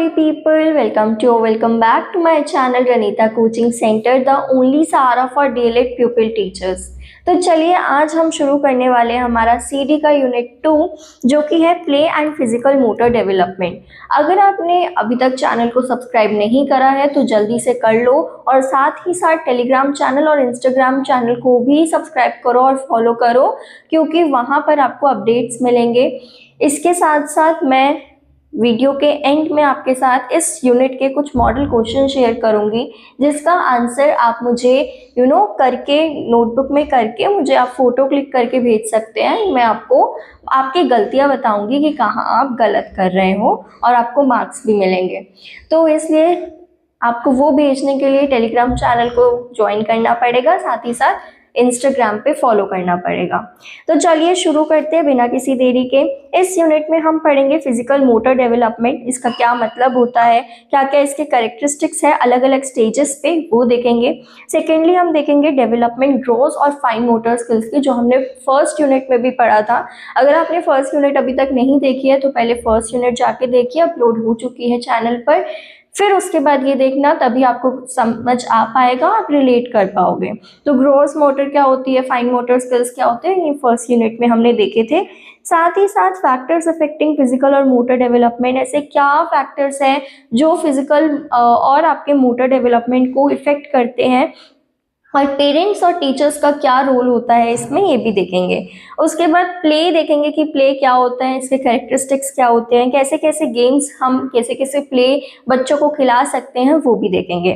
lovely people, welcome back to my channel Ranita Coaching Center, the only Sahara for DLED pupil teachers। तो चलिए आज हम शुरू करने वाले हैं हमारा CD का यूनिट 2 जो कि है play and physical motor development. अगर आपने अभी तक चैनल को सब्सक्राइब नहीं करा है तो जल्दी से कर लो और साथ ही साथ टेलीग्राम चैनल और इंस्टाग्राम चैनल को भी सब्सक्राइब करो और फॉलो करो क्योंकि वहाँ पर आपको अपडेट्स मिलेंगे। इसके साथ साथ मैं वीडियो के एंड में आपके साथ इस यूनिट के कुछ मॉडल क्वेश्चन शेयर करूंगी जिसका आंसर आप मुझे करके नोटबुक में करके मुझे आप फोटो क्लिक करके भेज सकते हैं। मैं आपको आपकी गलतियां बताऊंगी कि कहाँ आप गलत कर रहे हो और आपको मार्क्स भी मिलेंगे। तो इसलिए आपको वो भेजने के लिए टेलीग्राम चैनल को ज्वाइन करना पड़ेगा, साथ ही साथ इंस्टाग्राम पे फॉलो करना पड़ेगा। तो चलिए शुरू करते हैं बिना किसी देरी के। इस यूनिट में हम पढ़ेंगे फिजिकल मोटर डेवलपमेंट, इसका क्या मतलब होता है, क्या क्या इसके कैरेक्टरिस्टिक्स है अलग अलग स्टेजेस पे, वो देखेंगे। सेकेंडली हम देखेंगे डेवलपमेंट ग्रोस और फाइन मोटर स्किल्स की, जो हमने फर्स्ट यूनिट में भी पढ़ा था। अगर आपने फर्स्ट यूनिट अभी तक नहीं देखी है तो पहले फर्स्ट यूनिट जाके देखिए, अपलोड हो चुकी है चैनल पर। फिर उसके बाद ये देखना, तभी आपको समझ आ पाएगा, आप रिलेट कर पाओगे। तो ग्रोस मोटर क्या होती है, फाइन मोटर स्किल्स क्या होते हैं, ये फर्स्ट यूनिट में हमने देखे थे। साथ ही साथ फैक्टर्स अफेक्टिंग फिजिकल और मोटर डेवलपमेंट, ऐसे क्या फैक्टर्स हैं जो फिजिकल और आपके मोटर डेवलपमेंट को इफेक्ट करते हैं, और पेरेंट्स और टीचर्स का क्या रोल होता है इसमें, ये भी देखेंगे। उसके बाद प्ले देखेंगे कि प्ले क्या होता है, इसके कैरेक्टरिस्टिक्स क्या होते हैं, कैसे कैसे गेम्स हम कैसे कैसे प्ले बच्चों को खिला सकते हैं, वो भी देखेंगे।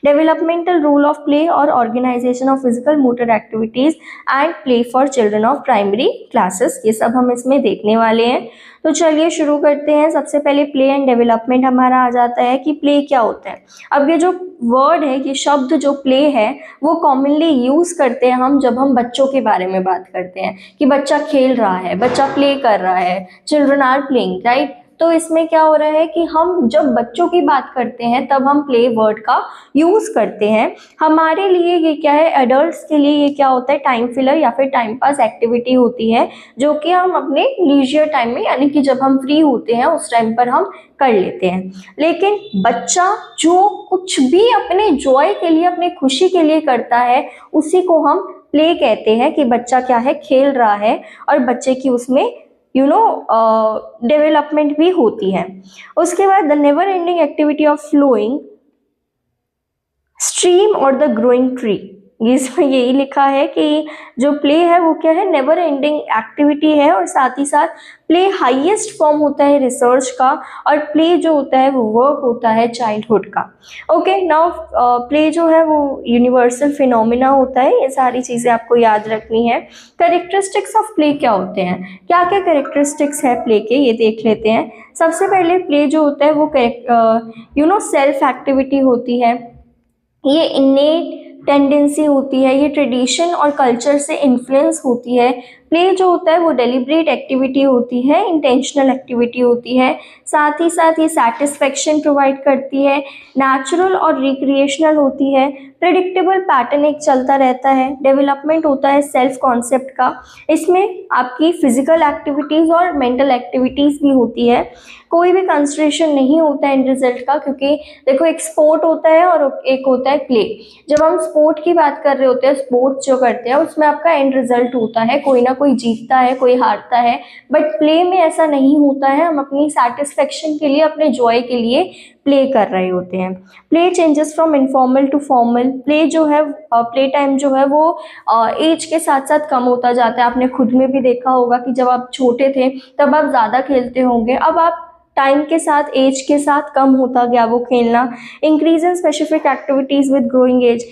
डेवलपमेंटल रोल ऑफ प्ले और organisation of physical motor activities and play for children of primary classes, ये सब हम इसमें देखने वाले हैं। तो चलिए शुरू करते हैं। सबसे पहले प्ले एंड डेवलपमेंट हमारा आ जाता है कि प्ले क्या होता है। अब ये जो वर्ड है, ये शब्द जो प्ले है, वो कॉमनली यूज करते हैं हम जब हम बच्चों के बारे में बात करते हैं कि बच्चा खेल रहा है, बच्चा प्ले कर रहा है, चिल्ड्रन आर प्लेइंग, राइट। तो इसमें क्या हो रहा है कि हम जब बच्चों की बात करते हैं तब हम प्ले वर्ड का यूज करते हैं। हमारे लिए ये क्या है, एडल्ट्स के लिए ये क्या होता है, टाइम फिलर या फिर टाइम पास एक्टिविटी होती है जो कि हम अपने लीजर टाइम में, यानी कि जब हम फ्री होते हैं उस टाइम पर हम कर लेते हैं। लेकिन बच्चा जो कुछ भी अपने जॉय के लिए, अपने खुशी के लिए करता है, उसी को हम प्ले कहते हैं कि बच्चा क्या है, खेल रहा है और बच्चे की उसमें डेवलपमेंट भी होती है। उसके बाद the never ending activity of flowing stream और द ग्रोइंग ट्री, इसमें यही लिखा है कि जो प्ले है वो क्या है, नेवर एंडिंग एक्टिविटी है, और साथ ही साथ प्ले हाईएस्ट फॉर्म होता है रिसर्च का, और प्ले जो होता है वो वर्क होता है चाइल्डहुड का। ओके, नाउ प्ले जो है वो यूनिवर्सल फिनोमिना होता है, ये सारी चीज़ें आपको याद रखनी है। कैरेक्टरिस्टिक्स ऑफ प्ले क्या होते हैं, क्या क्या कैरेक्टरिस्टिक्स है प्ले के, ये देख लेते हैं। सबसे पहले प्ले जो होता है वो सेल्फ एक्टिविटी होती है, ये इन्नेट टेंडेंसी होती है, ये ट्रेडिशन और कल्चर से इन्फ्लुएंस होती है। प्ले जो होता है वो डेलिब्रेट एक्टिविटी होती है, इंटेंशनल एक्टिविटी होती है। साथ ही साथ ये सेटिस्फेक्शन प्रोवाइड करती है, नेचुरल और रिक्रिएशनल होती है, प्रेडिक्टेबल पैटर्न एक चलता रहता है। डेवलपमेंट होता है सेल्फ कॉन्सेप्ट का, इसमें आपकी फिजिकल एक्टिविटीज़ और मेंटल एक्टिविटीज़ भी होती है। कोई भी कंसिडरेशन नहीं होता है एंड रिजल्ट का, क्योंकि देखो एक स्पोर्ट होता है और एक होता है प्ले। जब हम स्पोर्ट की बात कर रहे होते हैं, स्पोर्ट्स जो करते हैं उसमें आपका एंड रिजल्ट होता है, कोई ना कोई जीतता है, कोई हारता है, बट प्ले में ऐसा नहीं होता है। हम अपनी सेटिस्फेक्शन के लिए, अपने जॉय के लिए प्ले कर रहे होते हैं। Play changes from informal to formal, play जो है प्ले टाइम जो है वो एज के साथ साथ कम होता जाता है। आपने खुद में भी देखा होगा कि जब आप छोटे थे तब आप ज़्यादा खेलते होंगे, अब आप टाइम के साथ, एज के साथ कम होता गया वो खेलना। Increase in specific activities with growing age,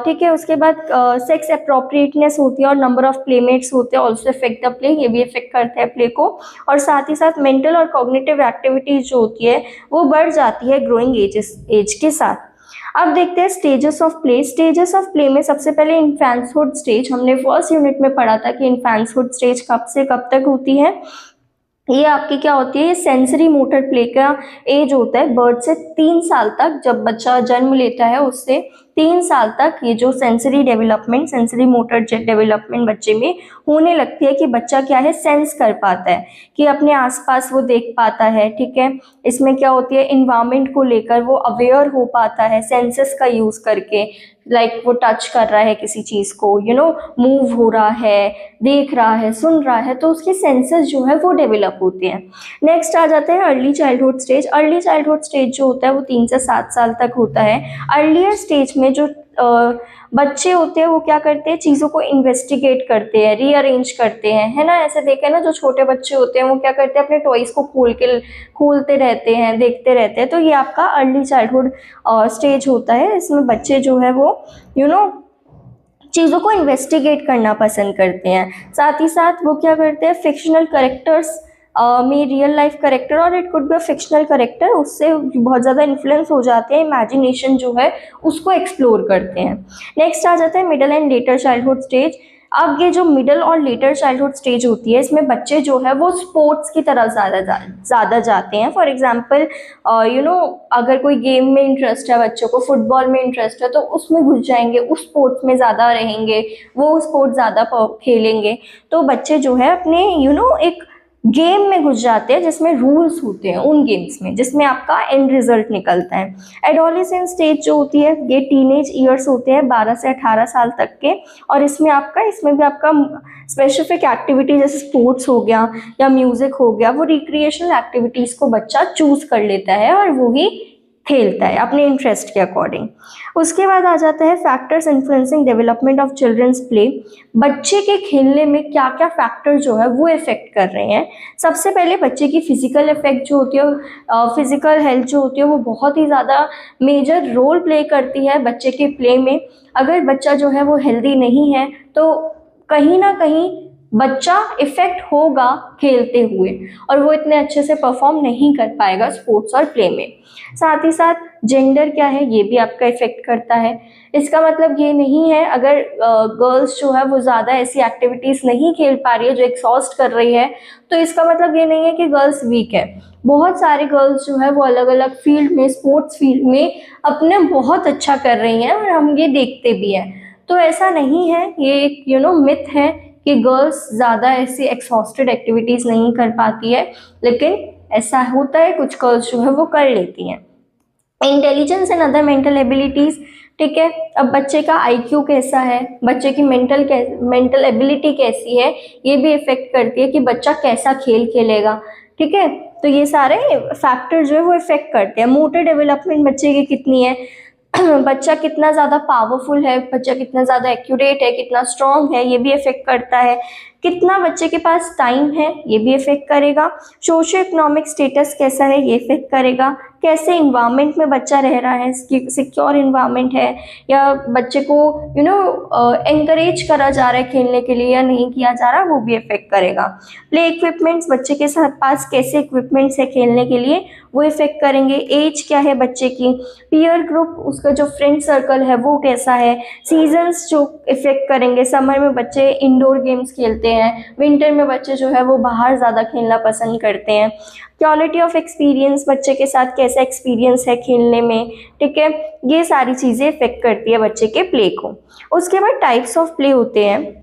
ठीक है। उसके बाद सेक्स अप्रोप्रिएटनेस होती है और नंबर ऑफ प्लेमेट्स होते हैं, ऑल्सो इफेक्ट द प्ले, ये भी इफेक्ट करते हैं प्ले को। और साथ ही साथ मेंटल और कॉग्निटिव एक्टिविटीज़ जो होती है वो बढ़ जाती है ग्रोइंग एज के साथ। अब देखते हैं stages of play. Stages of play में सबसे पहले इन्फेंट्सहुड स्टेज, हमने फर्स्ट यूनिट में पढ़ा था कि इन्फेंट्सहुड स्टेज कब से कब तक होती है। ये आपकी क्या होती है, ये सेंसरी मोटर प्ले का एज होता है बर्थ से 3 साल तक, जब बच्चा जन्म लेता है उससे 3 साल तक ये जो sensory development, sensory motor development बच्चे में होने लगती है कि बच्चा क्या है, सेंस कर पाता है कि अपने आसपास वो देख पाता है, ठीक है। इसमें क्या होती है, इन्वायरमेंट को लेकर वो अवेयर हो पाता है सेंसेस का यूज़ करके, लाइक वो टच कर रहा है किसी चीज़ को, मूव हो रहा है, देख रहा है, सुन रहा है, तो उसके सेंसेस जो है वो डेवलप होते हैं। नेक्स्ट आ जाते हैं early childhood stage. Early childhood stage जो होता है वो 3 से 7 साल तक होता है। अर्लियर स्टेज में जो बच्चे होते हैं वो क्या करते हैं, चीज़ों को इन्वेस्टिगेट करते हैं, रीअरेंज करते हैं, है ना। ऐसे देखे ना, जो छोटे बच्चे होते हैं वो क्या करते हैं, अपने टॉयज़ को खोलते रहते हैं, देखते रहते हैं। तो ये आपका अर्ली चाइल्डहुड स्टेज होता है। इसमें बच्चे जो है वो चीज़ों को इन्वेस्टिगेट करना पसंद करते हैं। साथ ही साथ वो क्या करते हैं, फिक्शनल करेक्टर्स में रियल लाइफ करेक्टर और it could be a fictional character, उससे बहुत ज़्यादा इन्फ्लुएंस हो जाते हैं, इमेजिनेशन जो है उसको एक्सप्लोर करते हैं। नेक्स्ट आ जाता है middle and later childhood stage. अब ये जो मिडिल और लेटर चाइल्डहुड स्टेज होती है, इसमें बच्चे जो है वो स्पोर्ट्स की तरफ ज़्यादा जाते हैं। फॉर एग्जांपल अगर कोई गेम में इंटरेस्ट है, बच्चों को फुटबॉल में इंटरेस्ट है, तो उसमें घुस जाएंगे, उस स्पोर्ट्स में ज़्यादा रहेंगे, वो स्पोर्ट्स ज़्यादा खेलेंगे। तो बच्चे जो है अपने एक गेम में घुस जाते हैं जिसमें रूल्स होते हैं, उन गेम्स में जिसमें आपका एंड रिजल्ट निकलता है। एडोलेसेंस स्टेज जो होती है, ये टीनेज ईयर्स होते हैं 12 से 18 साल तक के, और इसमें भी आपका स्पेसिफिक एक्टिविटी जैसे स्पोर्ट्स हो गया या म्यूजिक हो गया, वो रिक्रिएशनल एक्टिविटीज़ को बच्चा चूज कर लेता है और वो ही खेलता है अपने इंटरेस्ट के अकॉर्डिंग। उसके बाद आ जाता है factors influencing development of children's play. बच्चे के खेलने में क्या क्या फैक्टर जो है वो इफेक्ट कर रहे हैं। सबसे पहले बच्चे की फिजिकल इफेक्ट जो होती है, फिजिकल हेल्थ जो होती है, वो बहुत ही ज़्यादा मेजर रोल प्ले करती है बच्चे के प्ले में। अगर बच्चा जो है वो हेल्दी नहीं है तो कहीं ना कहीं बच्चा इफेक्ट होगा खेलते हुए, और वो इतने अच्छे से परफॉर्म नहीं कर पाएगा स्पोर्ट्स और प्ले में। साथ ही साथ जेंडर क्या है, ये भी आपका इफेक्ट करता है। इसका मतलब ये नहीं है, अगर गर्ल्स जो है वो ज़्यादा ऐसी एक्टिविटीज़ नहीं खेल पा रही है जो एक्सॉस्ट कर रही है, तो इसका मतलब ये नहीं है कि गर्ल्स वीक है। बहुत सारी गर्ल्स जो है वो अलग अलग फील्ड में, स्पोर्ट्स फील्ड में अपने बहुत अच्छा कर रही हैं और हम ये देखते भी हैं। तो ऐसा नहीं है, ये एक मिथ है कि गर्ल्स ज़्यादा ऐसी एक्सॉस्टेड एक्टिविटीज़ नहीं कर पाती है, लेकिन ऐसा होता है, कुछ गर्ल्स जो है वो कर लेती हैं। Intelligence and other mental abilities, ठीक है। अब बच्चे का IQ कैसा है, बच्चे की मेंटल एबिलिटी कैसी है, ये भी इफेक्ट करती है कि बच्चा कैसा खेल खेलेगा, ठीक है। तो ये सारे फैक्टर जो है वो इफेक्ट करते हैं। मोटर डेवलपमेंट बच्चे की कितनी है, बच्चा कितना ज़्यादा पावरफुल है, बच्चा कितना ज़्यादा एक्यूरेट है, कितना स्ट्रॉन्ग है, ये भी इफेक्ट करता है। कितना बच्चे के पास टाइम है, ये भी इफेक्ट करेगा। सोशियो इकोनॉमिक स्टेटस कैसा है, ये इफेक्ट करेगा। कैसे इन्वायरमेंट में बच्चा रह रहा है, सिक्योर इन्वायरमेंट है या बच्चे को एनकरेज करा जा रहा है खेलने के लिए या नहीं किया जा रहा, वो भी इफेक्ट करेगा। प्ले इक्विपमेंट्स, बच्चे के साथ पास कैसे इक्विपमेंट्स है खेलने के लिए, वो इफेक्ट करेंगे। एज क्या है बच्चे की, पीयर ग्रुप, उसका जो फ्रेंड सर्कल है वो कैसा है। सीजन्स जो इफेक्ट करेंगे, समर में बच्चे इंडोर गेम्स खेलते हैं, विंटर में बच्चे जो है वो बाहर ज़्यादा खेलना पसंद करते हैं। क्वालिटी ऑफ एक्सपीरियंस, बच्चे के साथ कैसा एक्सपीरियंस है खेलने में, ठीक है। ये सारी चीज़ें इफेक्ट करती है बच्चे के प्ले को। उसके बाद टाइप्स ऑफ प्ले होते हैं।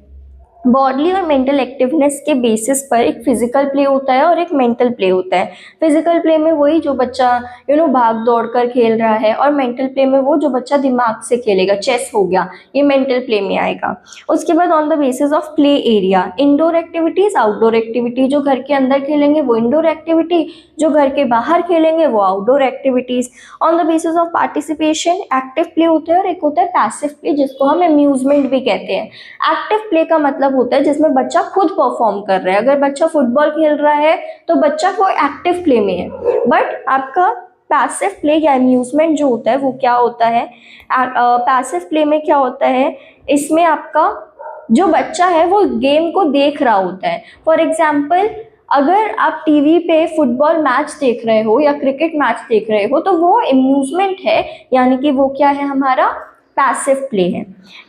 बॉडली और मेंटल एक्टिवनेस के बेसिस पर एक फिजिकल प्ले होता है और एक मेंटल प्ले होता है। फिजिकल प्ले में वही जो बच्चा भाग दौड़ कर खेल रहा है, और मेंटल प्ले में वो जो बच्चा दिमाग से खेलेगा, चेस हो गया, ये मेंटल प्ले में आएगा। उसके बाद on the basis of play area, indoor activities, outdoor activity, जो घर के अंदर खेलेंगे वो इंडोर एक्टिविटी, जो घर के बाहर खेलेंगे वो outdoor activities. On the basis of participation, active play होते हैं और एक होता है पैसिव प्ले, जिसको हम अम्यूजमेंट भी कहते हैं। एक्टिव प्ले का मतलब होता है जिसमें बच्चा खुद परफॉर्म कर रहा है। अगर बच्चा फुटबॉल खेल रहा है तो बच्चा वो एक्टिव प्ले में है। बट आपका पैसिव प्ले या अम्यूजमेंट जो होता है वो क्या होता है, पैसिव प्ले में क्या होता है, इसमें आपका जो बच्चा है वो गेम को देख रहा होता है। फॉर एग्जाम्पल, अगर आप टीवी पे फुटबॉल मैच देख रहे हो या क्रिकेट मैच देख रहे हो तो वो अम्यूजमेंट है, यानी कि वो क्या है, हमारा पैसिव प्ले है।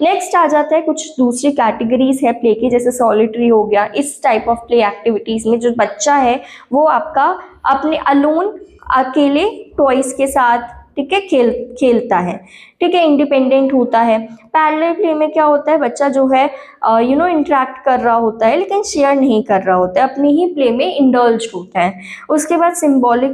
नेक्स्ट आ जाता है कुछ दूसरी कैटेगरीज है प्ले की, जैसे सॉलिटरी हो गया। इस टाइप ऑफ प्ले एक्टिविटीज़ में जो बच्चा है वो आपका अपने अलोन, अकेले टॉयज के साथ, ठीक है, खेलता है, ठीक है, इंडिपेंडेंट होता है। पैरेलल प्ले में क्या होता है, बच्चा जो है इंटरेक्ट कर रहा होता है लेकिन शेयर नहीं कर रहा होता है, अपनी ही प्ले में इंडल्ज होता है। उसके बाद सिंबॉलिक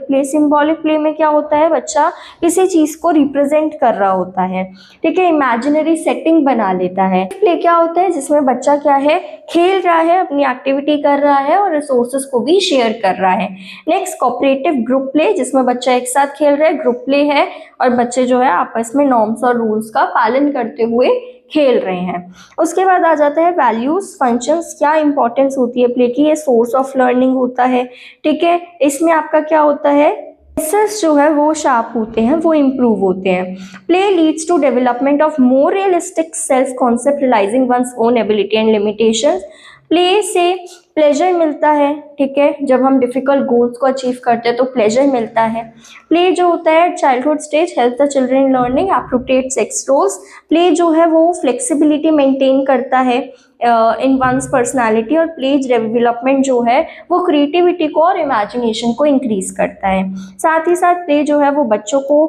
प्ले में क्या होता है, बच्चा किसी चीज को रिप्रेजेंट कर रहा होता है, ठीक है, इमेजिनरी सेटिंग बना लेता है। प्ले क्या होता है, जिसमें बच्चा क्या है, खेल रहा है, अपनी एक्टिविटी कर रहा है और रिसोर्सेज को भी शेयर कर रहा है। नेक्स्ट कोऑपरेटिव ग्रुप प्ले, जिसमें बच्चा एक साथ खेल रहा है, ग्रुप प्ले है और बच्चे जो है आपस में नॉर्म्स और रूल्स का पालन करते हुए खेल रहे हैं। उसके बाद आ जाता है वैल्यूज फंक्शंस, क्या इंपॉर्टेंस होती है प्ले की, ये सोर्स ऑफ लर्निंग होता है, ठीक है। इसमें आपका क्या होता है, सेंसेस जो है वो शार्प होते हैं, वो इम्प्रूव होते हैं। Play leads to development of more realistic self concept realising one's own ability and limitations. Play से प्लेजर मिलता है, ठीक है, जब हम डिफिकल्ट गोल्स को अचीव करते हैं तो प्लेजर मिलता है। प्ले जो होता है childhood stage help the children learning appropriate sex roles. Play जो है वो फ्लेक्सिबिलिटी मेंटेन करता है इन वंस पर्सनालिटी, और प्ले डेवलपमेंट जो है वो क्रिएटिविटी को और इमेजिनेशन को इंक्रीज करता है। साथ ही साथ प्ले जो है वो बच्चों को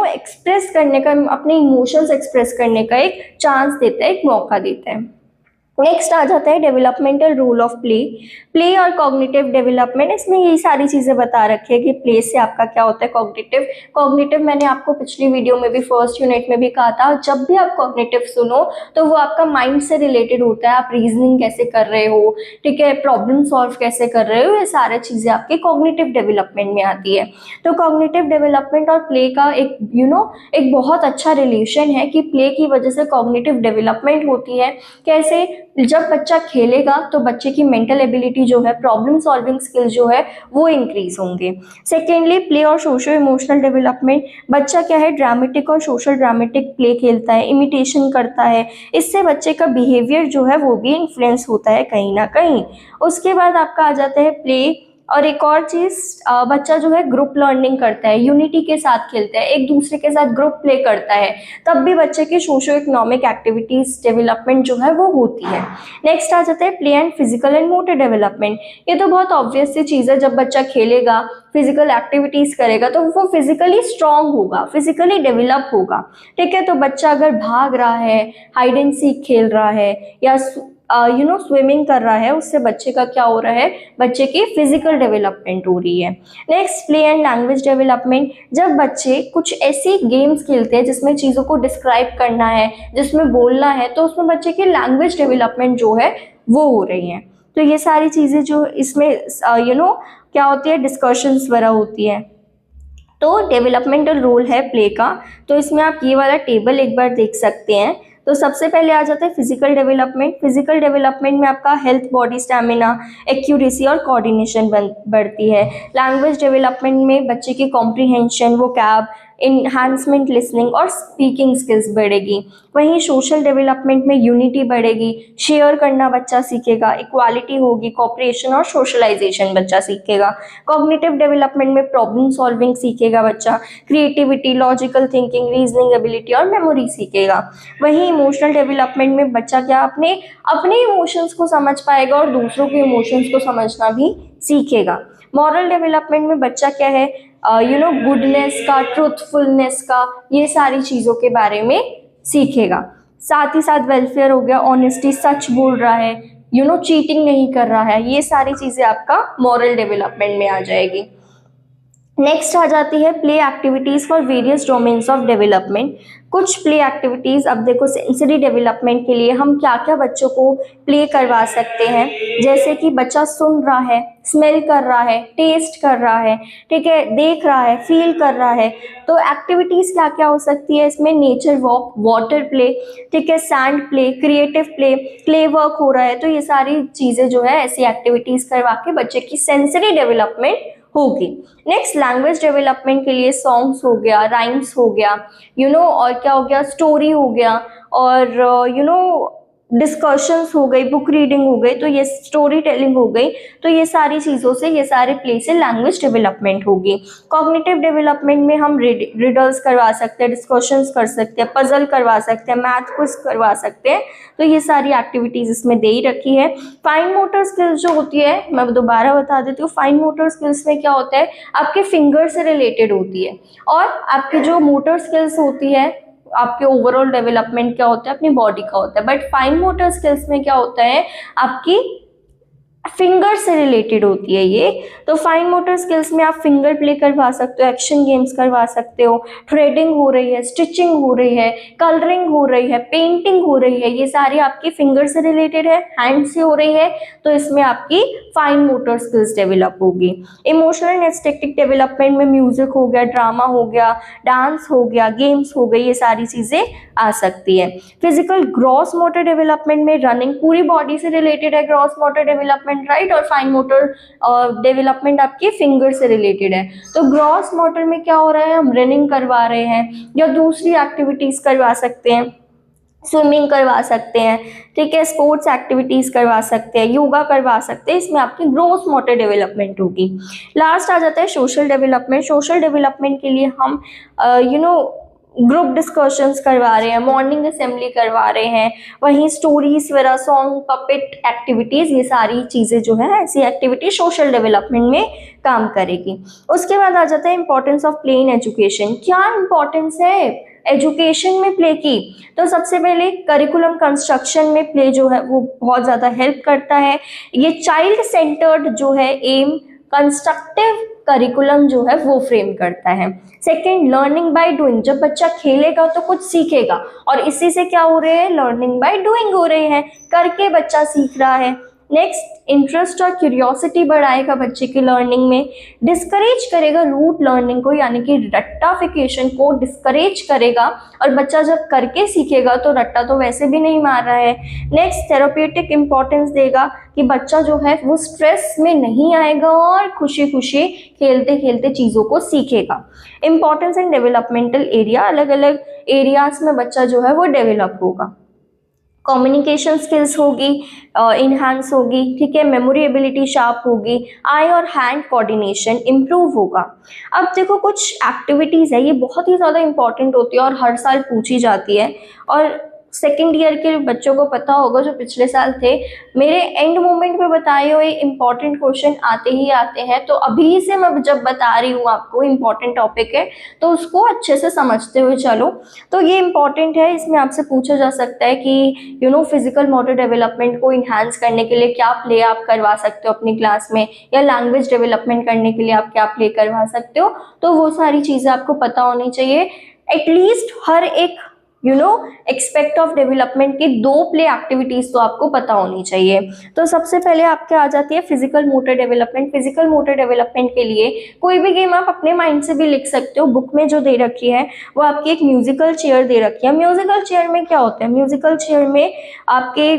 एक्सप्रेस करने का, अपने इमोशंस एक्सप्रेस करने का एक चांस देता है, एक मौका देता है। नेक्स्ट आ जाता है डेवलपमेंटल रोल ऑफ प्ले और कॉग्निटिव डेवलपमेंट। इसमें यही सारी चीज़ें बता रखी है कि प्ले से आपका क्या होता है, कॉग्निटिव मैंने आपको पिछली वीडियो में भी फर्स्ट यूनिट में भी कहा था, जब भी आप कॉग्निटिव सुनो तो वो आपका माइंड से रिलेटेड होता है, आप रीजनिंग कैसे कर रहे हो, ठीक है, प्रॉब्लम सॉल्व कैसे कर रहे हो, ये सारी चीज़ें आपके कॉग्निटिव डेवलपमेंट में आती है। तो कॉग्निटिव डेवलपमेंट और प्ले का एक एक बहुत अच्छा रिलेशन है कि प्ले की वजह से कॉग्निटिव डेवलपमेंट होती है। कैसे, जब बच्चा खेलेगा तो बच्चे की मेंटल एबिलिटी जो है, प्रॉब्लम सॉल्विंग स्किल जो है वो इंक्रीज होंगे। सेकेंडली प्ले और सोशो इमोशनल डेवलपमेंट, बच्चा क्या है ड्रामेटिक और सोशल ड्रामेटिक प्ले खेलता है, इमिटेशन करता है, इससे बच्चे का बिहेवियर जो है वो भी इन्फ्लुएंस होता है कहीं ना कहीं। उसके बाद आपका आ जाता है प्ले और एक और चीज, बच्चा जो है ग्रुप लर्निंग करता है, यूनिटी के साथ खेलता है, एक दूसरे के साथ ग्रुप प्ले करता है, तब भी बच्चे की सोशो इकोनॉमिक एक्टिविटीज डेवलपमेंट जो है वो होती है। नेक्स्ट आ जाता है play and physical and motor development. ये तो बहुत ऑब्वियस सी चीज़ है, जब बच्चा खेलेगा, फिजिकल एक्टिविटीज करेगा तो वो फिजिकली स्ट्रांग होगा, फिजिकली डेवलप होगा, ठीक है। तो बच्चा अगर भाग रहा है, हाइड एंड सीक खेल रहा है या स्विमिंग कर रहा है, उससे बच्चे का क्या हो रहा है, बच्चे की फिजिकल डेवलपमेंट हो रही है। Next play and language development, जब बच्चे कुछ ऐसी गेम्स खेलते हैं जिसमें चीज़ों को डिस्क्राइब करना है, जिसमें बोलना है, तो उसमें बच्चे की लैंग्वेज डेवलपमेंट जो है वो हो रही है। तो ये सारी चीज़ें जो इसमें क्या होती है, डिस्कशंस वगैरह होती है। तो डेवलपमेंटल रोल है प्ले का, तो इसमें आप ये वाला टेबल एक बार देख सकते हैं। तो सबसे पहले आ जाता है फिजिकल डेवलपमेंट। फिजिकल डेवलपमेंट में आपका हेल्थ, बॉडी स्टैमिना, एक्यूरेसी और कोऑर्डिनेशन बढ़ती है। लैंग्वेज डेवलपमेंट में बच्चे की कॉम्प्रिहेंशन, वोकैब, इन्हांसमेंट, लिसनिंग और स्पीकिंग स्किल्स बढ़ेगी। वहीं सोशल डेवलपमेंट में यूनिटी बढ़ेगी, शेयर करना बच्चा सीखेगा, इक्वालिटी होगी, कोऑपरेशन और सोशलाइजेशन बच्चा सीखेगा। कॉग्निटिव डेवलपमेंट में प्रॉब्लम सॉल्विंग सीखेगा बच्चा, creativity, logical thinking, reasoning ability और मेमोरी सीखेगा। वहीं इमोशनल डेवलपमेंट में बच्चा क्या अपने इमोशंस को समझ पाएगा और दूसरों के इमोशंस को समझना भी सीखेगा। मॉरल डेवलपमेंट में बच्चा क्या है, गुडनेस का, ट्रूथफुलनेस का, ये सारी चीज़ों के बारे में सीखेगा। साथ ही साथ वेलफेयर हो गया, ऑनेस्टी, सच बोल रहा है, चीटिंग नहीं कर रहा है, ये सारी चीज़ें आपका मॉरल डेवलपमेंट में आ जाएगी। नेक्स्ट आ जाती है play activities for various domains of development. कुछ प्ले एक्टिविटीज़, अब देखो सेंसरी डेवलपमेंट के लिए हम क्या क्या बच्चों को प्ले करवा सकते हैं, जैसे कि बच्चा सुन रहा है, स्मेल कर रहा है, टेस्ट कर रहा है, ठीक है, देख रहा है, फील कर रहा है। तो एक्टिविटीज़ क्या क्या हो सकती है इसमें, नेचर वॉक, वाटर प्ले, ठीक है, sand play, creative play, clay work हो रहा है। तो ये सारी चीज़ें जो है ऐसी एक्टिविटीज़ करवा के बच्चे की सेंसरी डेवलपमेंट होगी। नेक्स्ट लैंग्वेज डेवलपमेंट के लिए सॉन्ग्स हो गया, राइम्स हो गया, और क्या हो गया, स्टोरी हो गया, और डिस्कशंस हो गई, बुक रीडिंग हो गई, तो ये स्टोरी टेलिंग हो गई, तो ये सारी चीज़ों से, ये सारे प्ले से लैंग्वेज डेवलपमेंट होगी। कॉग्निटिव डेवलपमेंट में हम रिडल्स करवा सकते हैं, डिस्कशंस कर सकते हैं, पजल करवा सकते हैं, मैथ क्विज करवा सकते हैं, तो ये सारी एक्टिविटीज़ इसमें दे ही रखी है। फाइन मोटर स्किल्स जो होती है, मैं दोबारा बता देती हूँ, फाइन मोटर स्किल्स में क्या होता है, आपके फिंगर से रिलेटेड होती है, और आपकी जो मोटर स्किल्स होती है, आपके ओवरऑल डेवलपमेंट क्या होता है, अपनी बॉडी का होता है। बट फाइन मोटर स्किल्स में क्या होता है, आपकी फिंगर से रिलेटेड होती है ये। तो फाइन मोटर स्किल्स में आप फिंगर प्ले करवा सकते हो, एक्शन गेम्स करवा सकते हो, थ्रेडिंग हो रही है, स्टिचिंग हो रही है, कलरिंग हो रही है, पेंटिंग हो रही है, ये सारी आपकी फिंगर से रिलेटेड है, हैंड से हो रही है, तो इसमें आपकी फाइन मोटर स्किल्स डेवलप होगी। इमोशनल एंड एस्थेटिक डेवलपमेंट में म्यूजिक हो गया, ड्रामा हो गया, डांस हो गया, गेम्स हो गई, ये सारी चीज़ें आ सकती है। फिजिकल ग्रॉस मोटर डेवलपमेंट में रनिंग पूरी बॉडी से रिलेटेड है, ग्रॉस मोटर डेवलपमेंट, राइट, और फाइन मोटर डेवलपमेंट आपके फिंगर से रिलेटेड है। तो ग्रॉस मोटर में क्या हो रहा है, हम रनिंग करवा रहे हैं या दूसरी एक्टिविटीज करवा सकते हैं, स्विमिंग करवा सकते हैं, ठीक है, स्पोर्ट्स एक्टिविटीज करवा सकते हैं, योगा करवा सकते हैं, इसमें आपकी ग्रोथ मोटर डेवलपमेंट होगी। लास्ट आ जाता है सोशल डेवलपमेंट। सोशल डेवलपमेंट के लिए हम ग्रुप डिस्कशंस करवा रहे हैं, मॉर्निंग असेंबली करवा रहे हैं, वहीं स्टोरीज वगैरह, सॉन्ग, पपेट एक्टिविटीज़, ये सारी चीज़ें जो है, ऐसी एक्टिविटी सोशल डेवलपमेंट में काम करेगी। उसके बाद आ जाता है importance of play in education. क्या इंपॉर्टेंस है एजुकेशन में प्ले की? तो सबसे पहले करिकुलम कंस्ट्रक्शन में प्ले जो है वो बहुत ज़्यादा हेल्प करता है। ये चाइल्ड सेंटर्ड जो है एम, कंस्ट्रक्टिव करिकुलम जो है वो फ्रेम करता है। Second, learning by doing. जब बच्चा खेलेगा तो कुछ सीखेगा, और इसी से क्या हो रहे हैं, लर्निंग बाय डूइंग हो रहे हैं, करके बच्चा सीख रहा है। नेक्स्ट, इंटरेस्ट और क्यूरियोसिटी बढ़ाएगा बच्चे की लर्निंग में। डिस्करेज करेगा रूट लर्निंग को, यानी कि रट्टाफिकेशन को डिस्करेज करेगा, और बच्चा जब करके सीखेगा तो रट्टा तो वैसे भी नहीं मार रहा है। नेक्स्ट, थेराप्यूटिक इंपॉर्टेंस देगा कि बच्चा जो है वो स्ट्रेस में नहीं आएगा और खुशी खुशी खेलते खेलते चीज़ों को सीखेगा। इंपॉर्टेंस एंड डेवलपमेंटल एरिया, अलग अलग एरियाज में बच्चा जो है वो डेवलप होगा। कम्युनिकेशन स्किल्स होगी, इन्हांस होगी, ठीक है, मेमोरी एबिलिटी शार्प होगी, आई और हैंड कोऑर्डिनेशन इम्प्रूव होगा। अब देखो कुछ एक्टिविटीज़ है, ये बहुत ही ज़्यादा इंपॉर्टेंट होती है और हर साल पूछी जाती है, और सेकेंड ईयर के बच्चों को पता होगा जो पिछले साल थे, मेरे एंड मोमेंट में बताए हुए इंपॉर्टेंट क्वेश्चन आते ही आते हैं। तो अभी से मैं जब बता रही हूँ आपको इंपॉर्टेंट टॉपिक है, तो उसको अच्छे से समझते हुए चलो। तो ये इंपॉर्टेंट है, इसमें आपसे पूछा जा सकता है कि फिजिकल मोटर डेवलपमेंट को इन्हांस करने के लिए क्या प्ले आप करवा सकते हो अपनी क्लास में, या लैंग्वेज डेवलपमेंट करने के लिए आप क्या प्ले करवा सकते हो। तो वो सारी चीज़ें आपको पता होनी चाहिए। एटलीस्ट हर एक एक्सपेक्ट ऑफ डेवलपमेंट की 2 प्ले एक्टिविटीज तो आपको पता होनी चाहिए। तो सबसे पहले आपके आ जाती है physical motor development. Physical motor development के लिए कोई भी गेम आप अपने माइंड से भी लिख सकते हो। बुक में जो दे रखी है वो आपकी एक म्यूजिकल चेयर दे रखी है। म्यूजिकल चेयर में क्या होता है, म्यूजिकल चेयर में आपके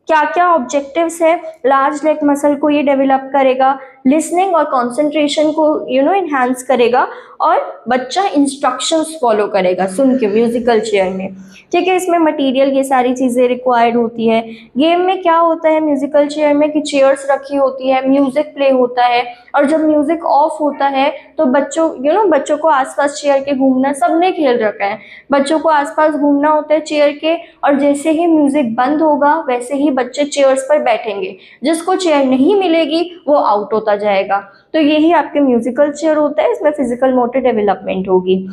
क्या क्या ऑब्जेक्टिव्स है, लार्ज नेक मसल को ये डेवलप करेगा, लिसनिंग और कंसंट्रेशन को इन्हांस करेगा, और बच्चा इंस्ट्रक्शंस फॉलो करेगा सुन के म्यूजिकल चेयर में, ठीक है। इसमें मटेरियल ये सारी चीज़ें रिक्वायर्ड होती है। गेम में क्या होता है म्यूजिकल चेयर में कि चेयर्स रखी होती है, म्यूजिक प्ले होता है, और जब म्यूजिक ऑफ होता है तो बच्चों को आसपास चेयर के घूमना, सबने खेल रखा है, बच्चों को आसपास घूमना होता है चेयर के, और जैसे ही म्यूजिक बंद होगा वैसे ही बच्चे चेयर्स पर बैठेंगे। जिसको चेयर नहीं मिलेगी वो आउट होता जाएगा। तो यही आपके म्यूजिकल चेयर होता है, इसमें फिजिकल मोटर डेवलपमेंट होगी।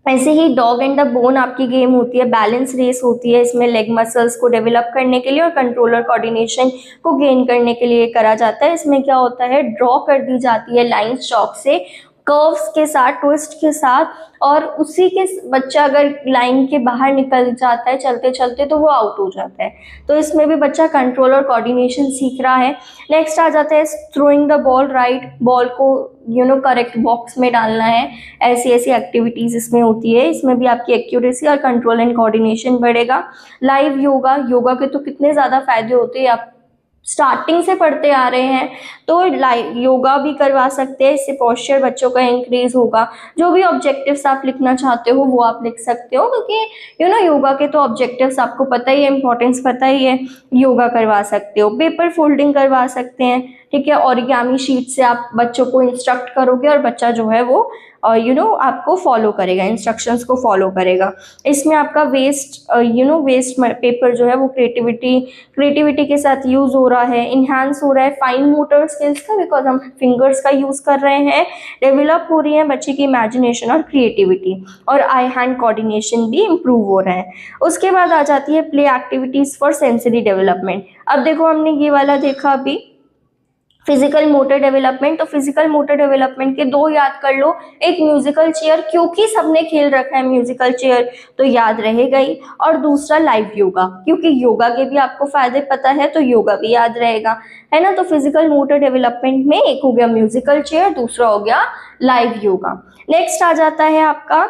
ऐसे ही डॉग एंड द बोन आपकी गेम होती है, बैलेंस रेस होती है, इसमें लेग मसल्स को डेवलप करने के लिए और कंट्रोलर कोऑर्डिनेशन को गेन करने के लिए करा जाता है। इसमें क्या होता है, ड्रॉ कर दी जाती है लाइंस चॉक से, कर्व्स के साथ, ट्विस्ट के साथ, और उसी के बच्चा अगर लाइन के बाहर निकल जाता है चलते चलते तो वो आउट हो जाता है। तो इसमें भी बच्चा कंट्रोल और कोऑर्डिनेशन सीख रहा है। नेक्स्ट आ जाता है throwing the ball, right, ball को करेक्ट बॉक्स में डालना है। ऐसी ऐसी एक्टिविटीज़ इसमें होती है। इसमें भी आपकी एक्यूरेसी और कंट्रोल एंड कोऑर्डिनेशन बढ़ेगा। लाइव योगा, योगा के तो कितने ज़्यादा फायदे होते हैं आप स्टार्टिंग से पढ़ते आ रहे हैं तो योगा भी करवा सकते हैं, इससे पोस्चर बच्चों का इंक्रीज होगा। जो भी ऑब्जेक्टिव्स आप लिखना चाहते हो वो आप लिख सकते हो, क्योंकि योगा के तो ऑब्जेक्टिव्स आपको पता ही है, इंपॉर्टेंस पता ही है। योगा करवा सकते हो, पेपर फोल्डिंग करवा सकते हैं, ठीक है। ऑरिगेमी शीट से आप बच्चों को इंस्ट्रक्ट करोगे और बच्चा जो है वो आपको फॉलो करेगा, इंस्ट्रक्शंस को फॉलो करेगा। इसमें आपका वेस्ट पेपर जो है वो क्रिएटिविटी के साथ यूज हो रहा है, इन्हांस हो रहा है फाइन मोटर स्किल्स का, बिकॉज हम फिंगर्स का यूज कर रहे हैं। डेवलप हो रही है बच्चे की इमेजिनेशन और क्रिएटिविटी, और आई हैंड कोऑर्डिनेशन भी इम्प्रूव हो रहा है। उसके बाद आ जाती है play activities for sensory development. अब देखो हमने ये वाला देखा अभी फिजिकल मोटर डेवलपमेंट, तो फिजिकल मोटर डेवलपमेंट के दो याद कर लो। एक म्यूजिकल चेयर, क्योंकि सबने खेल रखा है म्यूजिकल चेयर तो याद रहेगा ही, और दूसरा लाइव योगा, क्योंकि योगा के भी आपको फायदे पता है तो योगा भी याद रहेगा, है ना। तो फिजिकल मोटर डेवलपमेंट में एक हो गया म्यूजिकल चेयर, दूसरा हो गया लाइव योगा। नेक्स्ट आ जाता है आपका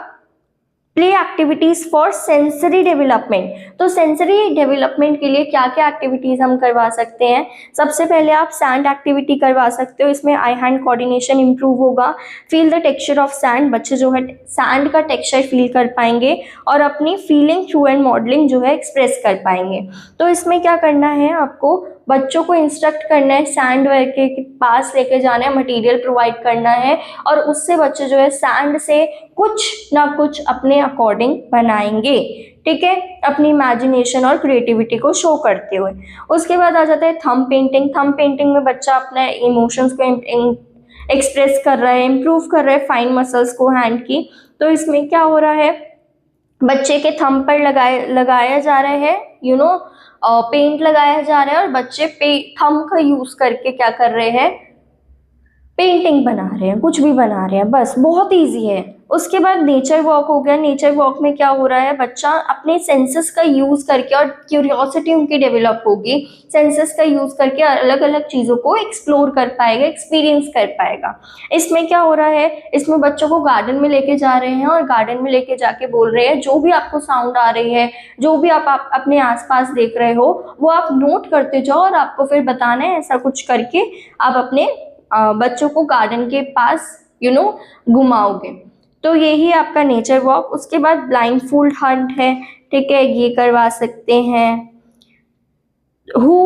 play activities for sensory development. तो सेंसरी डेवलपमेंट के लिए क्या क्या एक्टिविटीज हम करवा सकते हैं। सबसे पहले आप सैंड एक्टिविटी करवा सकते हो, इसमें आई हैंड कोऑर्डिनेशन इंप्रूव होगा। Feel the texture of sand, बच्चे जो है सैंड का टेक्सचर फील कर पाएंगे और अपनी फीलिंग थ्रू एंड मॉडलिंग जो है एक्सप्रेस कर पाएंगे। तो इसमें क्या करना है, आपको बच्चों को इंस्ट्रक्ट करना है, सैंड के पास लेके जाना है, मटेरियल प्रोवाइड करना है और उससे बच्चे जो है सैंड से कुछ ना कुछ अपने अकॉर्डिंग बनाएंगे, ठीक है, अपनी इमेजिनेशन और क्रिएटिविटी को शो करते हुए। उसके बाद आ जाता है थंब पेंटिंग। थंब पेंटिंग में बच्चा अपने इमोशंस को एक्सप्रेस कर रहा है, इम्प्रूव कर रहा है फाइन मसल्स को हैंड की। तो इसमें क्या हो रहा है, बच्चे के थंब पर लगाया जा रहा है पेंट लगाया जा रहा है और बच्चे थंब का यूज करके क्या कर रहे हैं, पेंटिंग बना रहे हैं, कुछ भी बना रहे हैं, बस बहुत इजी है। उसके बाद नेचर वॉक हो गया। नेचर वॉक में क्या हो रहा है, बच्चा अपने सेंसेस का यूज करके, और क्यूरियोसिटी उनकी डेवलप होगी, सेंसेस का यूज करके अलग अलग चीजों को एक्सप्लोर कर पाएगा, एक्सपीरियंस कर पाएगा। इसमें क्या हो रहा है, इसमें बच्चों को गार्डन में लेके जा रहे हैं और गार्डन में लेके जाके बोल रहे हैं जो भी आपको साउंड आ रही है, जो भी आप अपने आसपास देख रहे हो वो आप नोट करते जाओ और आपको फिर बताना है। ऐसा कुछ करके आप अपने बच्चों को गार्डन के पास घुमाओगे। तो यही आपका नेचर वॉक। उसके बाद ब्लाइंडफोल्ड हंट है, ठीक है, ये करवा सकते हैं। Who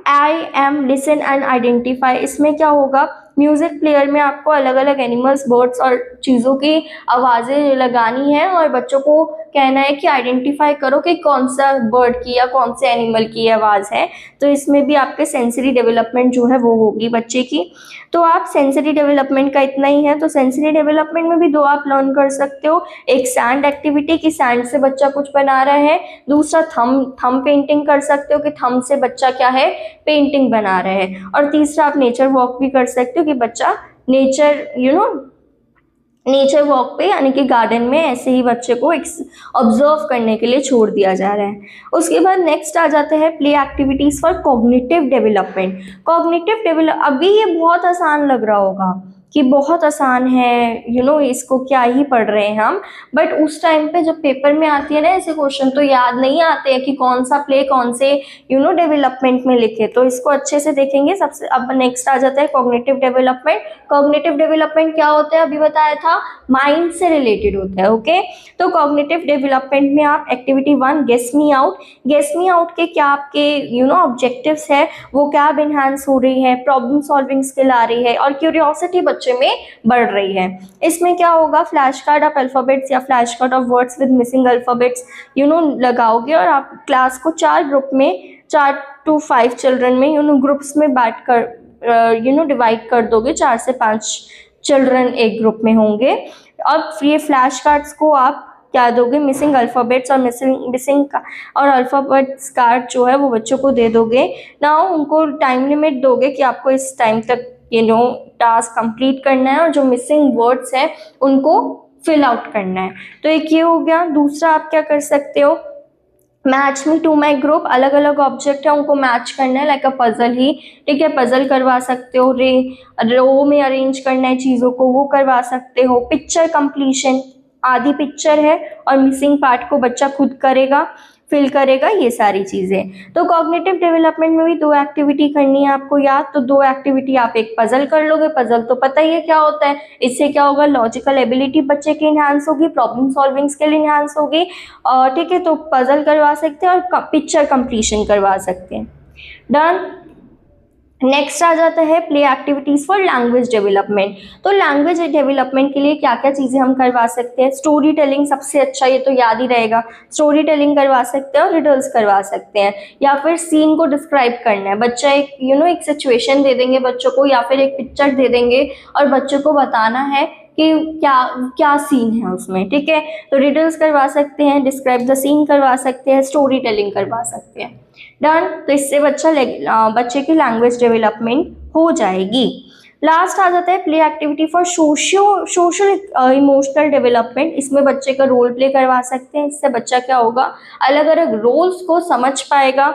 I am listen and identify, इसमें क्या होगा, म्यूजिक प्लेयर में आपको अलग अलग एनिमल्स, बर्ड्स और चीज़ों की आवाज़ें लगानी है और बच्चों को कहना है कि आइडेंटिफाई करो कि कौन सा बर्ड की या कौन से एनिमल की आवाज़ है। तो इसमें भी आपके सेंसरी डेवलपमेंट जो है वो होगी बच्चे की। तो आप सेंसरी डेवलपमेंट का इतना ही है। तो सेंसरी डेवलपमेंट में भी दो आप लर्न कर सकते हो, एक सैंड एक्टिविटी की सैंड से बच्चा कुछ बना रहा है, दूसरा थंब पेंटिंग कर सकते हो कि थंब से बच्चा क्या है, पेंटिंग बना रहा है, और तीसरा आप नेचर वॉक भी कर सकते हो कि बच्चा नेचर वॉक पे यानी कि गार्डन में ऐसे ही बच्चे को ऑब्जर्व करने के लिए छोड़ दिया जा रहा है। उसके बाद नेक्स्ट आ जाते हैं play activities for cognitive development. अभी ये बहुत आसान लग रहा होगा कि बहुत आसान है, इसको क्या ही पढ़ रहे हैं हम, बट उस टाइम पे जब पेपर में आती है ना ऐसे क्वेश्चन तो याद नहीं आते हैं कि कौन सा प्ले कौन से डेवलपमेंट में लिखे। तो इसको अच्छे से देखेंगे। सबसे अब नेक्स्ट आ जाता है कॉग्निटिव डेवलपमेंट। कॉग्निटिव डेवलपमेंट क्या होता है, अभी बताया था, माइंड से रिलेटेड होता है, ओके। तो कॉग्निटिव डेवलपमेंट में आप activity 1 guess me out. Guess me out के क्या आपके ऑब्जेक्टिव्स है, वो क्या इनहांस हो रही है, प्रॉब्लम सॉल्विंग स्किल आ रही है और क्यूरियोसिटी बच्चे में बढ़ रही है। इसमें क्या होगा, फ्लैश कार्ड ऑफ अल्फाबेट्स या flash card of words with missing alphabets लगाओगे और आप क्लास को 4 ग्रुप में, 4 to 5 चिल्ड्रन में ग्रुप्स में बांट कर डिवाइड कर दोगे। 4 से 5 चिल्ड्रन एक ग्रुप में होंगे और ये फ्लैश कार्ड्स को आप क्या दोगे, मिसिंग अल्फ़ाबेट्स और मिसिंग और अल्फ़ाबेट्स कार्ड जो है वो बच्चों को दे दोगे ना। उनको टाइम लिमिट दोगे कि आपको इस टाइम तक टास्क कंप्लीट करना है और जो मिसिंग वर्ड्स है उनको फिल आउट करना है। तो एक ये हो गया। दूसरा आप क्या कर सकते हो, match me to my group. अलग अलग ऑब्जेक्ट है उनको मैच करना है, लाइक अ पजल ही, ठीक है, पजल करवा सकते हो। रो में अरेंज करना है चीज़ों को, वो करवा सकते हो। पिक्चर कंप्लीशन, आधी पिक्चर है और मिसिंग पार्ट को बच्चा खुद करेगा। फिल करेगा ये सारी चीज़ें। तो कॉग्निटिव डेवलपमेंट में भी 2 एक्टिविटी करनी है आपको याद। तो 2 एक्टिविटी, आप एक पजल कर लोगे, पजल तो पता ही है क्या होता है। इससे क्या होगा, लॉजिकल एबिलिटी बच्चे की इन्हांस होगी, प्रॉब्लम सॉल्विंग स्किल इन्हांस होगी। ठीक है, तो पजल करवा सकते हैं और पिक्चर कंप्लीशन करवा सकते हैं। डन। नेक्स्ट आ जाता है play activities for language development. तो लैंग्वेज डेवलपमेंट के लिए क्या क्या चीज़ें हम करवा सकते हैं। स्टोरी टेलिंग सबसे अच्छा, ये तो याद ही रहेगा। स्टोरी टेलिंग करवा सकते हैं और रिडल्स करवा सकते हैं, या फिर सीन को डिस्क्राइब करना है। बच्चा एक एक सिचुएशन दे देंगे बच्चों को, या फिर एक पिक्चर दे देंगे और बच्चों को बताना है कि क्या क्या सीन है उसमें। ठीक है, तो रिडल्स करवा सकते हैं, डिस्क्राइब द सीन करवा सकते हैं, स्टोरी टेलिंग करवा सकते हैं। डन। तो इससे बच्चे की लैंग्वेज डेवलपमेंट हो जाएगी। लास्ट आ जाता है play activity for social emotional development. इसमें बच्चे का रोल प्ले करवा सकते हैं। इससे बच्चा क्या होगा, अलग अलग रोल्स को समझ पाएगा।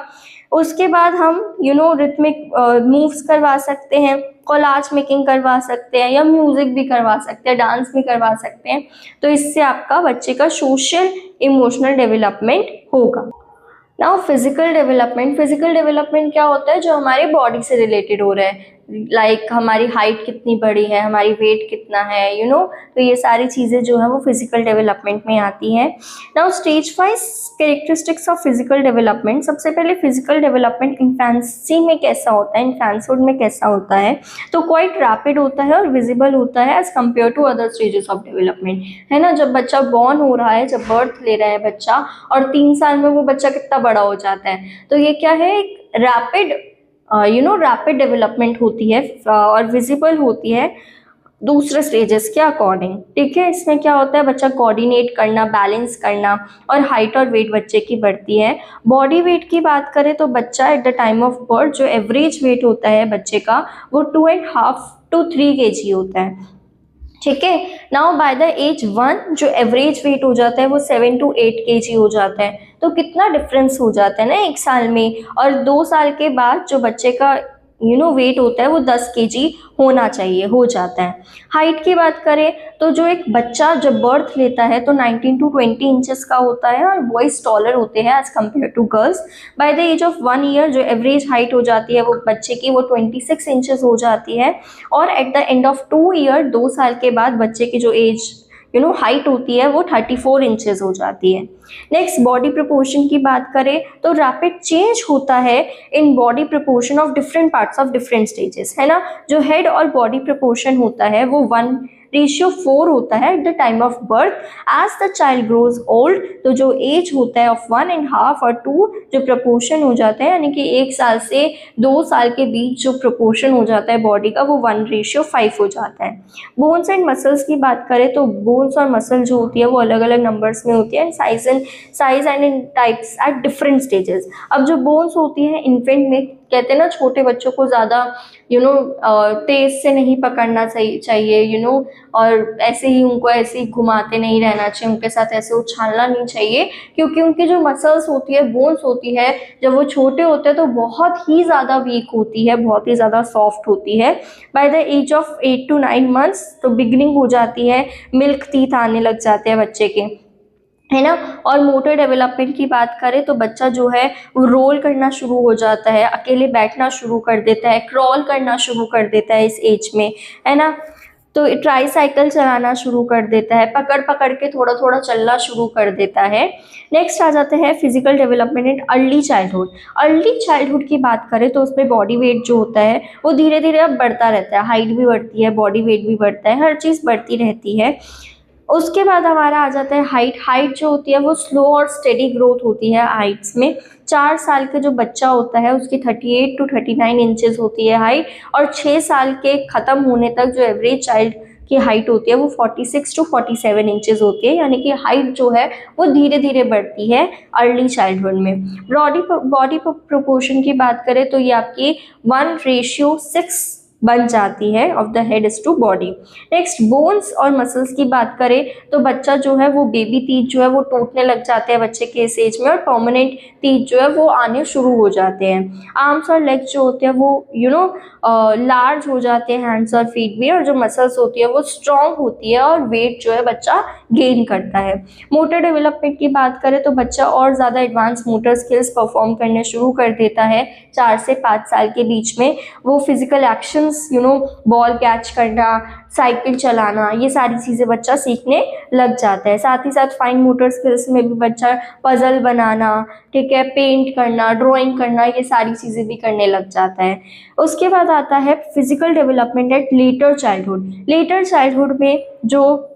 उसके बाद हम रिथमिक मूव्स करवा सकते हैं, कोलाज मेकिंग करवा सकते हैं, या म्यूजिक भी करवा सकते हैं, डांस भी करवा सकते हैं। तो इससे आपका बच्चे का सोशल इमोशनल डेवलपमेंट होगा। Now physical development. Physical development क्या होता है, जो हमारे बॉडी से रिलेटेड हो रहा है। लाइक हमारी हाइट कितनी बड़ी है, हमारी वेट कितना है, तो ये सारी चीज़ें जो है वो फिजिकल डेवलपमेंट में आती हैं। Now stage wise characteristics of physical development. सबसे पहले फिजिकल डेवलपमेंट इन्फेंसी में कैसा होता है, इन्फेंसहुड में कैसा होता है। तो क्वाइट रैपिड होता है और विजिबल होता है as compared to other stages of development, है ना। जब बच्चा बॉर्न हो रहा है, जब बर्थ ले रहा है बच्चा, और 3 साल में वो बच्चा कितना बड़ा हो जाता है, तो ये क्या है, एक रैपिड रैपिड डेवलपमेंट होती है और विजिबल होती है दूसरे स्टेजेस के अकॉर्डिंग। ठीक है, इसमें क्या होता है, बच्चा कोऑर्डिनेट करना, बैलेंस करना, और हाइट और वेट बच्चे की बढ़ती है। बॉडी वेट की बात करें तो बच्चा eight the time of birth जो एवरेज वेट होता है बच्चे का, वो 2.5 to 3 kg होता है। ठीक है, नाउ बाय द एज 1 जो एवरेज वेट हो जाता है वो 7 to 8 kg हो जाता है। तो कितना डिफरेंस हो जाता है ना 1 साल में। और 2 साल के बाद जो बच्चे का वेट होता है वो 10 kg होना चाहिए, हो जाता है। हाइट की बात करें तो जो एक बच्चा जब बर्थ लेता है तो 19 to 20 इंचेस का होता है, और बॉयज टॉलर होते हैं as compared to girls. By the age of 1 year जो एवरेज हाइट हो जाती है वो बच्चे की, वो 26 इंचेस हो जाती है। और at the end of 2 year, 2 साल के बाद बच्चे की जो एज हाइट होती है वो 34 इंचेस हो जाती है। नेक्स्ट बॉडी प्रोपोर्शन की बात करें तो रैपिड चेंज होता है in body proportion of different parts of different stages, है ना। जो हेड और बॉडी प्रोपोर्शन होता है वो 1:4 होता है at the time of birth. As the child grows old, तो जो एज होता है ऑफ 1.5 और 2 जो प्रपोर्शन हो जाता है, यानी कि 1 साल से 2 साल के बीच जो प्रपोर्शन हो जाता है बॉडी का, वो 1:5 हो जाता है। बोन्स एंड मसल्स की बात करें तो बोन्स और मसल जो होती है वो अलग अलग नंबर्स में होती है, size and in types at different stages. अब जो बोन्स होती है इन्फेंट में, कहते हैं ना छोटे बच्चों को ज़्यादा तेज से नहीं पकड़ना चाहिए, और ऐसे ही उनको ऐसे ही घुमाते नहीं रहना चाहिए, उनके साथ ऐसे उछालना नहीं चाहिए, क्योंकि उनकी जो मसल्स होती है, बोन्स होती है, जब वो छोटे होते हैं तो बहुत ही ज़्यादा वीक होती है, बहुत ही ज़्यादा सॉफ्ट होती है। By the age of 8 to 9 months तो बिगनिंग हो जाती है, मिल्क टीथ आने लग जाते हैं बच्चे के, है ना। और मोटर डेवलपमेंट की बात करें तो बच्चा जो है वो रोल करना शुरू हो जाता है, अकेले बैठना शुरू कर देता है, क्रॉल करना शुरू कर देता है इस एज में, है ना। तो ट्राईसाइकिल चलाना शुरू कर देता है, पकड़ पकड़ के थोड़ा थोड़ा चलना शुरू कर देता है। नेक्स्ट आ जाते हैं physical development in early childhood. Early childhood की बात करें तो उसमें बॉडी वेट जो होता है वो धीरे धीरे अब बढ़ता रहता है, हाइट भी बढ़ती है, बॉडी वेट भी बढ़ता है, हर चीज़ बढ़ती रहती है। उसके बाद हमारा आ जाता है हाइट जो होती है वो स्लो और स्टेडी ग्रोथ होती है हाइट्स में। 4 साल के जो बच्चा होता है उसकी 38 to 39 इंचेस होती है हाइट, और 6 साल के ख़त्म होने तक जो एवरेज चाइल्ड की हाइट होती है वो 46 to 47 इंचेस होती है, यानी कि हाइट जो है वो धीरे धीरे बढ़ती है अर्ली चाइल्डहुड में। बॉडी प्रोपोर्शन की बात करें तो ये आपकी 1:6 बन जाती है, of the head is to body. Next bones और मसल्स की बात करें तो बच्चा जो है वो बेबी टीथ जो है वो टूटने लग जाते हैं बच्चे के इस एज में, और परमानेंट टीथ जो है वो आने शुरू हो जाते हैं। आर्म्स और लेग्स जो होते हैं वो लार्ज हो जाते हैं, हैंड्स और फीट भी, और जो मसल्स होती है वो स्ट्रॉन्ग होती है और वेट जो है बच्चा गेन करता है। मोटर डेवलपमेंट की बात करें तो बच्चा और ज़्यादा एडवांस मोटर स्किल्स परफॉर्म करने शुरू कर देता है 4 से 5 साल के बीच में। वो फिजिकल एक्शंस बॉल कैच करना, साइकिल चलाना, ये सारी चीज़ें बच्चा सीखने लग जाता है। साथ ही साथ फाइन मोटर स्किल्स में भी बच्चा पजल बनाना, ठीक है, पेंट करना, ड्राइंग करना, ये सारी चीज़ें भी करने लग जाता है। उसके बाद आता है physical development at letter childhood. Letter childhood में जो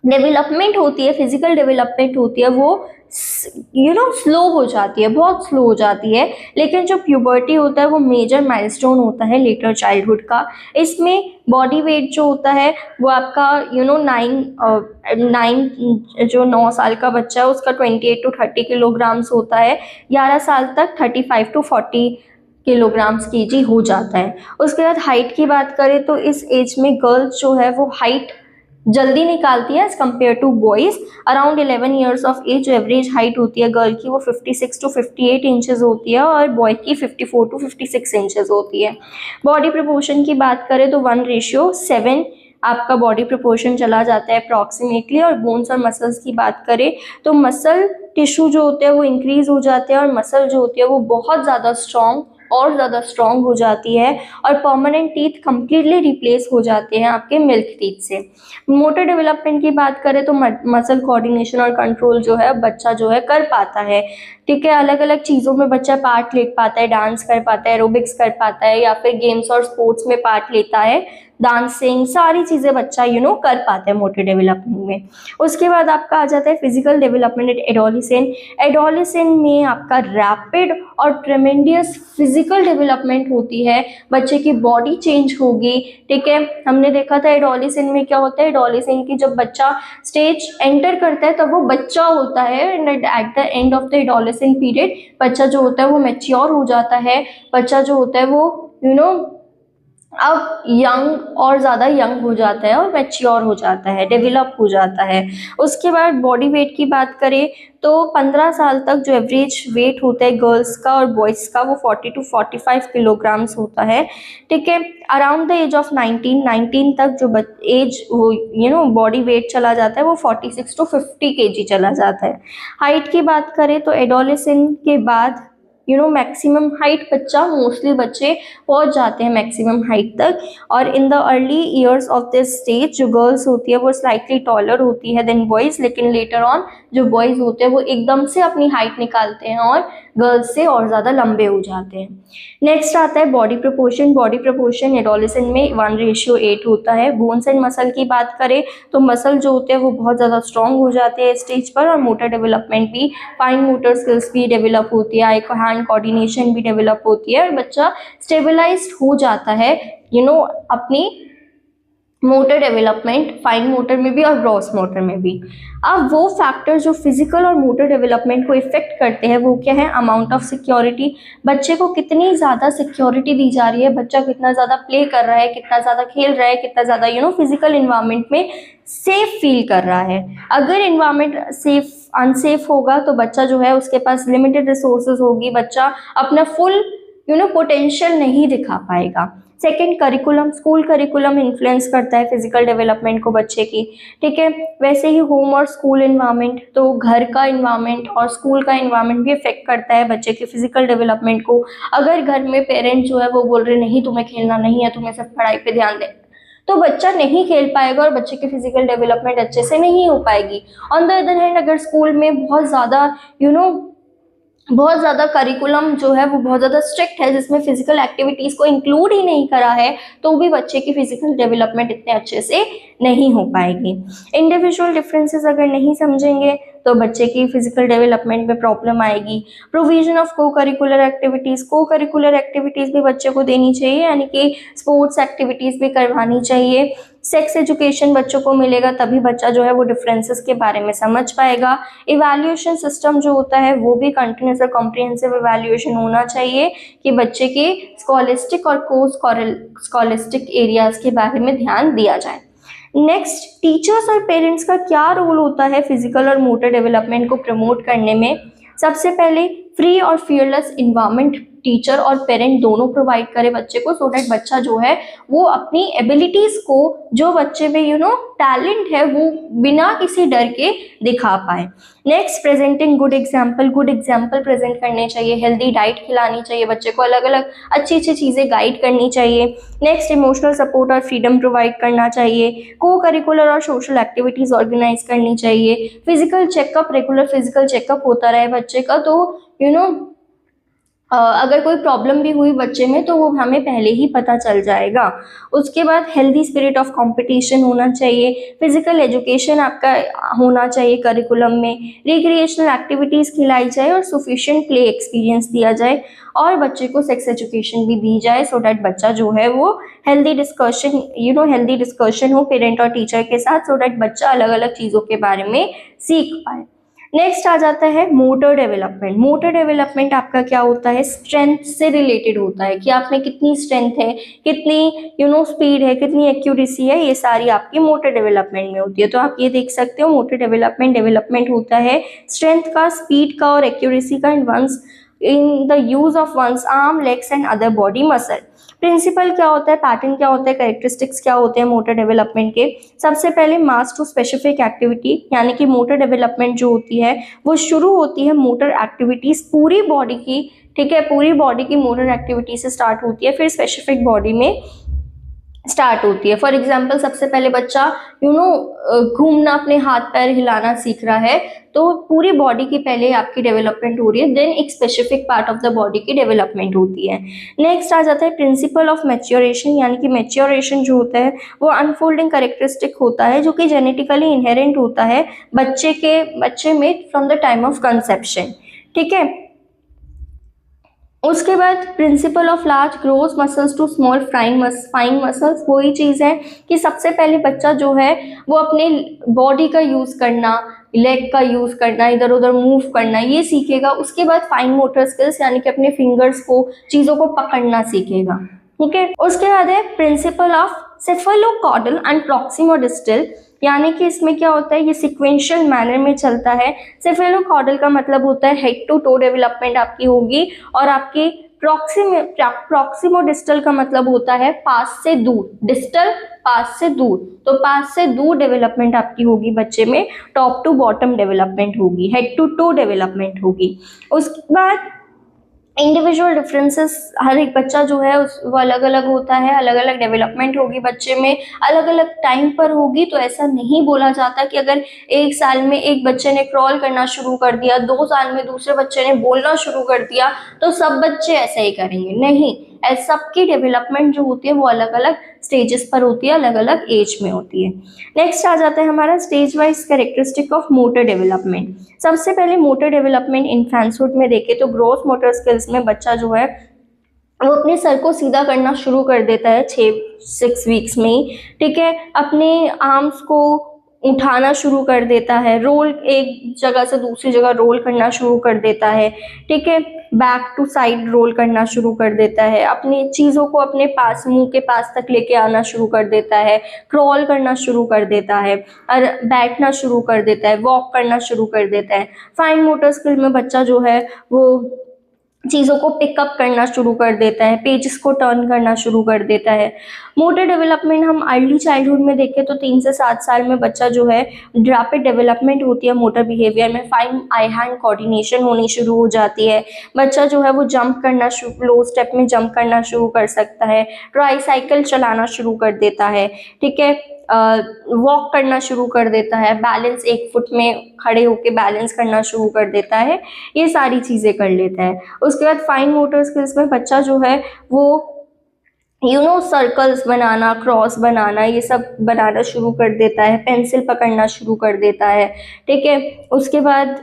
डेवलपमेंट होती है, फिजिकल डेवलपमेंट होती है, वो स्लो हो जाती है, बहुत स्लो हो जाती है। लेकिन जो प्यूबर्टी होता है वो मेजर माइलस्टोन होता है लेटर चाइल्डहुड का। इसमें बॉडी वेट जो होता है वो आपका 9 साल का बच्चा है उसका 28 to 30 किलोग्राम्स होता है। 11 साल तक 35 to 40 किलोग्राम्स केजी हो जाता है। उसके बाद हाइट की बात करें तो इस एज में गर्ल्स जो है वो हाइट जल्दी निकालती है as compared to boys. Around 11 years of age जो एवरेज हाइट होती है गर्ल की वो 56 to 58 इंचेस होती है, और बॉय की 54 to 56 इंचेस होती है। बॉडी प्रपोर्शन की बात करें तो 1:7 आपका बॉडी प्रपोर्शन चला जाता है अप्रॉक्सीमेटली। और बोन्स और मसल्स की बात करें तो मसल टिश्यू जो होते हैं वो इंक्रीज हो जाते हैं, और मसल जो होती है वो बहुत ज़्यादा स्ट्रॉन्ग हो जाती है, और परमानेंट टीथ कंप्लीटली रिप्लेस हो जाते हैं आपके मिल्क टीथ से। मोटर डेवलपमेंट की बात करें तो मसल कोऑर्डिनेशन और कंट्रोल जो है बच्चा जो है कर पाता है, ठीक है। अलग अलग चीज़ों में बच्चा पार्ट ले पाता है, डांस कर पाता है, एरोबिक्स कर पाता है, या फिर गेम्स और स्पोर्ट्स में पार्ट लेता है, डांसिंग, सारी चीज़ें बच्चा कर पाता है मोटर डेवलपमेंट में। उसके बाद आपका आ जाता है physical development at adolescent. Adolescent में आपका रैपिड और ट्रेमेंडियस फिजिकल डेवलपमेंट होती है, बच्चे की बॉडी चेंज होगी, ठीक है। हमने देखा था एडोलिसेंट में क्या होता है, एडोलिसेंट की जब बच्चा स्टेज एंटर करता है तब वो बच्चा होता है, and at the end of the adolescent period बच्चा जो होता है वो मैच्योर हो जाता है। बच्चा जो होता है वो अब यंग और ज़्यादा यंग हो जाता है और मैच्योर हो जाता है, डेवलप हो जाता है। उसके बाद बॉडी वेट की बात करें तो 15 साल तक जो एवरेज वेट होता है गर्ल्स का और बॉयज़ का वो 40 to 45 किलोग्राम्स होता है, ठीक है। अराउंड द एज ऑफ 19 तक जो एज वो बॉडी वेट चला जाता है वो 46 to 50 केजी चला जाता है। हाइट की बात करें तो एडोलेसेंट के बाद मैक्सिमम हाइट बच्चा, मोस्टली बच्चे पहुंच जाते हैं मैक्सिमम हाइट तक, और in the early years of this stage जो गर्ल्स होती है वो स्लाइटली टॉलर होती है देन बॉयज़, लेकिन लेटर ऑन जो बॉयज़ होते हैं वो एकदम से अपनी हाइट निकालते हैं और गर्ल्स से और ज़्यादा लंबे हो जाते हैं। नेक्स्ट आता है body proportion. Body proportion adolescent में 1:8 होता है। बोन्स एंड मसल की बात करें तो मसल जो होते हैं वो बहुत ज़्यादा स्ट्रॉन्ग हो जाते हैं स्टेज पर, और मोटर डेवलपमेंट भी, फाइन मोटर स्किल्स भी डेवलप होती है, आई हैंड कोऑर्डिनेशन भी डेवलप होती है, और बच्चा स्टेबलाइज्ड हो जाता है अपनी मोटर डेवलपमेंट, फाइन मोटर में भी और ग्रॉस मोटर में भी। अब वो फैक्टर्स जो फिजिकल और मोटर डेवलपमेंट को इफेक्ट करते हैं वो क्या है, अमाउंट ऑफ सिक्योरिटी। बच्चे को कितनी ज़्यादा सिक्योरिटी दी जा रही है, बच्चा कितना ज़्यादा प्ले कर रहा है, कितना ज़्यादा खेल रहा है, कितना ज़्यादा फिजिकल इन्वायरमेंट में सेफ फील कर रहा है। अगर इन्वायरमेंट अनसेफ होगा तो बच्चा जो है उसके पास लिमिटेड रिसोर्सेज होगी, बच्चा अपना फुल पोटेंशियल नहीं दिखा पाएगा। Second, curriculum. School curriculum influence करता है फिजिकल डेवलपमेंट को बच्चे की, ठीक है। वैसे ही होम और स्कूल इन्वायरमेंट, तो घर का इन्वायरमेंट और स्कूल का इन्वायरमेंट भी इफेक्ट करता है बच्चे के फिजिकल डेवलपमेंट को। अगर घर में पेरेंट जो है वो बोल रहे नहीं तुम्हें खेलना नहीं है, तुम्हें सिर्फ पढ़ाई पे ध्यान दे, तो बच्चा नहीं खेल पाएगा और बच्चे की फिजिकल डेवलपमेंट अच्छे से नहीं हो पाएगी। ऑन द अदर हैंड अगर स्कूल में बहुत ज़्यादा करिकुलम जो है वो बहुत ज़्यादा स्ट्रिक्ट है, जिसमें फिजिकल एक्टिविटीज़ को इंक्लूड ही नहीं करा है, तो भी बच्चे की फिजिकल डेवलपमेंट इतने अच्छे से नहीं हो पाएगी। इंडिविजुअल डिफरेंसेस अगर नहीं समझेंगे तो बच्चे की फिजिकल डेवलपमेंट में प्रॉब्लम आएगी। प्रोविजन ऑफ को करिकुलर एक्टिविटीज़ भी बच्चे को देनी चाहिए, यानी कि स्पोर्ट्स एक्टिविटीज़ भी करवानी चाहिए। सेक्स एजुकेशन बच्चों को मिलेगा, तभी बच्चा जो है वो डिफरेंसेस के बारे में समझ पाएगा। इवैल्यूएशन सिस्टम जो होता है वो भी कंटिन्यूस और कॉम्प्रिहेंसिव इवैल्यूएशन होना चाहिए कि बच्चे के स्कॉलिस्टिक और को स्कॉलिस्टिक एरियाज के बारे में ध्यान दिया जाए। नेक्स्ट, टीचर्स और पेरेंट्स का क्या रोल होता है फिजिकल और मोटर डेवलपमेंट को प्रमोट करने में। सबसे पहले फ्री और फियरलेस इन्वायरमेंट टीचर और पेरेंट दोनों प्रोवाइड करे बच्चे को, सो दैट बच्चा जो है वो अपनी एबिलिटीज को, जो बच्चे में टैलेंट है, वो बिना किसी डर के दिखा पाए। Next, presenting good example present करने चाहिए। हेल्दी डाइट खिलानी चाहिए बच्चे को, अलग अलग अच्छी चीज़ें गाइड करनी चाहिए। नेक्स्ट, इमोशनल सपोर्ट और फ्रीडम प्रोवाइड करना चाहिए। को करिकुलर और सोशल एक्टिविटीज़ ऑर्गेनाइज करनी चाहिए। रेगुलर फिजिकल चेकअप होता रहे बच्चे का, तो अगर कोई प्रॉब्लम भी हुई बच्चे में तो वो हमें पहले ही पता चल जाएगा। उसके बाद हेल्दी स्पिरिट ऑफ कंपटीशन होना चाहिए। फिजिकल एजुकेशन आपका होना चाहिए करिकुलम में। रिक्रिएशनल एक्टिविटीज़ खिलाई जाए और सफिशिएंट प्ले एक्सपीरियंस दिया जाए, और बच्चे को सेक्स एजुकेशन भी दी जाए, सो डैट बच्चा जो है वो हेल्दी डिस्कशन हो पेरेंट और टीचर के साथ, सो डैट बच्चा अलग अलग चीज़ों के बारे में सीख पाए। नेक्स्ट आ जाता है मोटर डेवलपमेंट आपका क्या होता है, स्ट्रेंथ से रिलेटेड होता है कि आप में कितनी स्ट्रेंथ है, कितनी स्पीड है, कितनी एक्यूरेसी है, ये सारी आपकी मोटर डेवलपमेंट में होती है। तो आप ये देख सकते हो मोटर डेवलपमेंट होता है स्ट्रेंथ का, स्पीड का और एक्यूरेसी का in the use of one's arm, legs and other body muscle. Principle क्या होता है, पैटर्न क्या होता है, कैरेक्टरिस्टिक्स क्या होते हैं मोटर डेवलपमेंट के। सबसे पहले मास टू स्पेसिफिक एक्टिविटी, यानी कि मोटर डेवलपमेंट जो होती है वो शुरू होती है मोटर एक्टिविटीज पूरी बॉडी की, ठीक है, पूरी बॉडी की मोटर एक्टिविटी से स्टार्ट होती है, फिर स्पेसिफिक बॉडी में स्टार्ट होती है। फॉर एग्जाम्पल, सबसे पहले बच्चा घूमना, अपने हाथ पैर हिलाना सीख रहा है, तो पूरी बॉडी की पहले आपकी डेवलपमेंट हो रही है, देन एक specific part of the body की डेवलपमेंट होती है। नेक्स्ट आ जाता है प्रिंसिपल ऑफ मैच्योरेशन, यानी कि मैच्योरेशन जो होता है वो अनफोल्डिंग कैरेक्टरिस्टिक होता है जो कि जेनेटिकली इनहेरेंट होता है बच्चे में from the time of conception, ठीक है। उसके बाद principle of large gross muscles to small fine muscles, वही चीज़ है कि सबसे पहले बच्चा जो है वो अपने बॉडी का यूज़ करना, लेग का यूज़ करना, इधर उधर मूव करना, ये सीखेगा। उसके बाद फाइन मोटर स्किल्स, यानी कि अपने फिंगर्स को, चीज़ों को पकड़ना सीखेगा, ठीक है। उसके बाद है प्रिंसिपल ऑफ सेफेलोकॉर्डल एंड प्रॉक्सिमोडिस्टल, यानी कि इसमें क्या होता है, ये सिक्वेंशियल मैनर में चलता है। सेफेलोकॉर्डल का मतलब होता है हेड टू टो डेवलपमेंट आपकी होगी, और आपकी प्रॉक्सिमोडिस्टल का मतलब होता है पास से दूर, डिस्टल पास से दूर, तो पास से दूर डेवलपमेंट आपकी होगी बच्चे में, टॉप टू बॉटम डेवलपमेंट होगी, हेड टू टो डेवलपमेंट होगी। उसके बाद इंडिविजुअल डिफरेंसेस, हर एक बच्चा जो है वो अलग अलग होता है, अलग अलग डेवलपमेंट होगी बच्चे में, अलग अलग टाइम पर होगी। तो ऐसा नहीं बोला जाता कि अगर 1 साल में एक बच्चे ने क्रॉल करना शुरू कर दिया, 2 साल में दूसरे बच्चे ने बोलना शुरू कर दिया, तो सब बच्चे ऐसे ही करेंगे, नहीं। सबकी डेवलपमेंट जो होती है वो अलग अलग स्टेजेस पर होती है, अलग अलग एज में होती है। नेक्स्ट आ जाता है हमारा stage wise characteristic of motor development. सबसे पहले मोटर डेवलपमेंट इन्फेंटहुड में देखें तो ग्रोस मोटर स्किल्स में बच्चा जो है वो अपने सर को सीधा करना शुरू कर देता है 6 वीक्स में ही, ठीक है। अपने आर्म्स को उठाना शुरू कर देता है, रोल एक जगह से दूसरी जगह रोल करना शुरू कर देता है, ठीक है। बैक टू साइड रोल करना शुरू कर देता है, अपनी चीज़ों को अपने पास, मुंह के पास तक लेके आना शुरू कर देता है, क्रॉल करना शुरू कर देता है, और बैठना शुरू कर देता है, वॉक करना शुरू कर देता है। फाइन मोटर स्किल में बच्चा जो है वो चीज़ों को पिकअप करना शुरू कर देता है, पेजेस को टर्न करना शुरू कर देता है। मोटर डेवलपमेंट हम अर्ली चाइल्डहुड में देखें तो 3 से 7 साल में बच्चा जो है रैपिड डेवलपमेंट होती है मोटर बिहेवियर में, फाइन आई हैंड कोऑर्डिनेशन होनी शुरू हो जाती है। बच्चा जो है वो जंप करना, लो स्टेप में जंप करना शुरू कर सकता है, ट्राईसाइकिल चलाना शुरू कर देता है, ठीक है, वॉक करना शुरू कर देता है, बैलेंस 1 फुट में खड़े होकर बैलेंस करना शुरू कर देता है, ये सारी चीज़ें कर लेता है। उसके बाद फाइन मोटर स्किल्स में बच्चा जो है वो सर्कल्स बनाना, क्रॉस बनाना, ये सब बनाना शुरू कर देता है, पेंसिल पकड़ना शुरू कर देता है। ठीक है, उसके बाद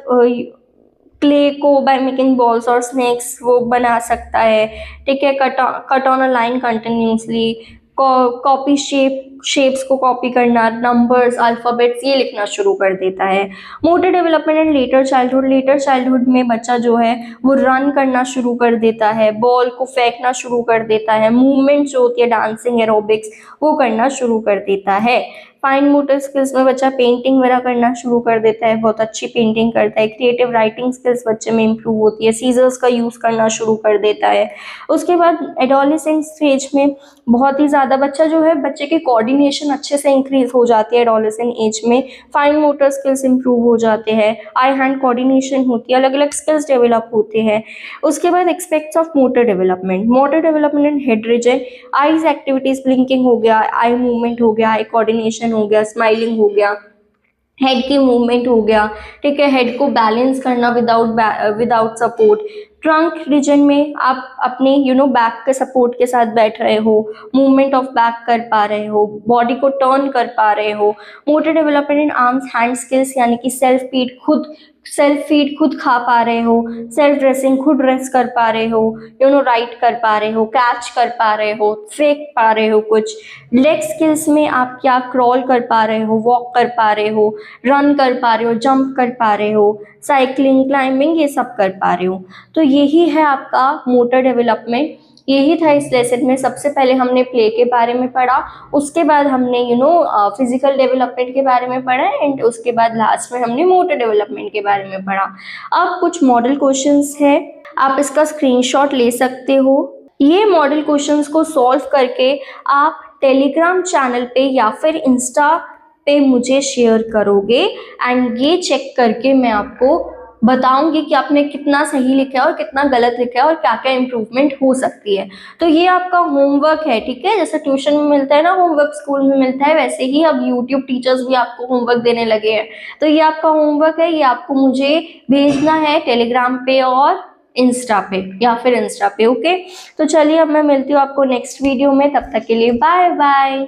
क्ले को बाय मेकिंग बॉल्स और स्नेक्स वो बना सकता है। ठीक है, cut on a line continuously, copy shapes को कॉपी करना, नंबर्स, अल्फाबेट्स ये लिखना शुरू कर देता है। Motor development and later childhood में बच्चा जो है वो रन करना शुरू कर देता है, बॉल को फेंकना शुरू कर देता है, मूवमेंट जो होती है डांसिंग, एरोबिक्स वो करना शुरू कर देता है। फाइन मोटर स्किल्स में बच्चा पेंटिंग वगैरह करना शुरू कर देता है, बहुत अच्छी पेंटिंग करता है। क्रिएटिव राइटिंग स्किल्स बच्चे में इंप्रूव होती है, सीजर्स का यूज़ करना शुरू कर देता है। उसके बाद एडोलेसेंट स्टेज में बहुत ही ज़्यादा बच्चा जो है, बच्चे की कोऑर्डिनेशन अच्छे से इंक्रीज हो जाती है एडोलेसेंट एज में, फाइन मोटर स्किल्स इंप्रूव हो जाते हैं, आई हैंड कोऑर्डिनेशन होती है, अलग अलग स्किल्स डेवलप होते हैं। उसके बाद aspects of motor development and head region, eyes activities, blinking हो गया, आई मूवमेंट हो गया, आई कोऑर्डिनेशन हो गया, स्माइलिंग हो गया, हेड की मूवमेंट हो गया। ठीक है, हेड को बैलेंस करना विदाउट सपोर्ट। ट्रंक रीजन में आप अपने बैक के सपोर्ट के साथ बैठ रहे हो, मूवमेंट ऑफ बैक कर पा रहे हो, बॉडी को टर्न कर पा रहे हो। Motor development in arms hand skills, यानी कि सेल्फ फीड खुद खा पा रहे हो, सेल्फ ड्रेसिंग खुद ड्रेस कर पा रहे हो, राइट कर पा रहे हो, कैच कर पा रहे हो, फेंक पा रहे हो कुछ। लेग स्किल्स में आप क्या क्रॉल कर पा रहे हो, वॉक कर पा रहे हो, रन कर पा रहे हो, जंप कर पा रहे हो, साइकिलिंग, क्लाइंबिंग ये सब कर पा रहे हो। तो यही है आपका मोटर डेवलपमेंट। यही था इस लेसन में। सबसे पहले हमने प्ले के बारे में पढ़ा, उसके बाद हमने फिजिकल डेवलपमेंट के बारे में पढ़ा, एंड उसके बाद लास्ट में हमने मोटर डेवलपमेंट के बारे में पढ़ा। अब कुछ मॉडल क्वेश्चंस है, आप इसका स्क्रीनशॉट ले सकते हो। ये मॉडल क्वेश्चंस को सॉल्व करके आप टेलीग्राम चैनल पे या फिर इंस्टा पे मुझे शेयर करोगे, एंड ये चेक करके मैं आपको बताऊंगी कि आपने कितना सही लिखा है और कितना गलत लिखा है और क्या क्या इम्प्रूवमेंट हो सकती है। तो ये आपका होमवर्क है। ठीक है, जैसे ट्यूशन में मिलता है ना होमवर्क, स्कूल में मिलता है, वैसे ही अब यूट्यूब टीचर्स भी आपको होमवर्क देने लगे हैं। तो ये आपका होमवर्क है, ये आपको मुझे भेजना है टेलीग्राम पे और इंस्टा पे या फिर इंस्टा पे। ओके, तो चलिए अब मैं मिलती हूँ आपको नेक्स्ट वीडियो में, तब तक के लिए बाय बाय।